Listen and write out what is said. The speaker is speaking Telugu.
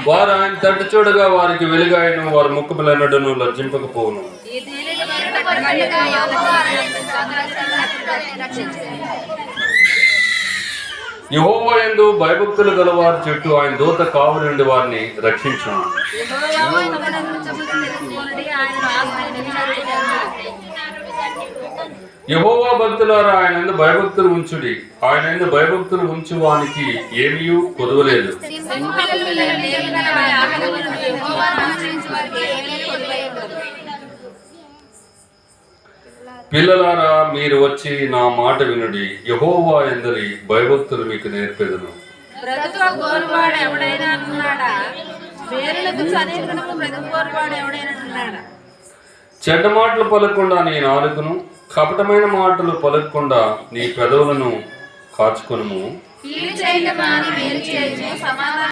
వారు ఆయన తట్టు చూడగా వారికి వెలుగాయను, వారి ముఖములెన్నడను లజ్జింపకపోవును. యెహోవా యందు భయభక్తులు గలవారి చుట్టూ ఆయన దూత కావలి నుండి వారిని రక్షించును. యెహోవా భక్తులారా ఆయన యందు భయభక్తులు ఉంచుడి. ఆయన యందు భయభక్తులు ఉంచు వానికి ఏమీ కొదువలేదు. పిల్లలారా మీరు వచ్చి నా మాట వినుడి. యెహోవా యందలి భయభక్తులు మీకు నేర్పెదను. చెడ్డ మాటలు పలకకుండా నీ నాలుకను, కపటమైన మాటలు పలకకుండా నీ పెదవులను కాచుకొనుము.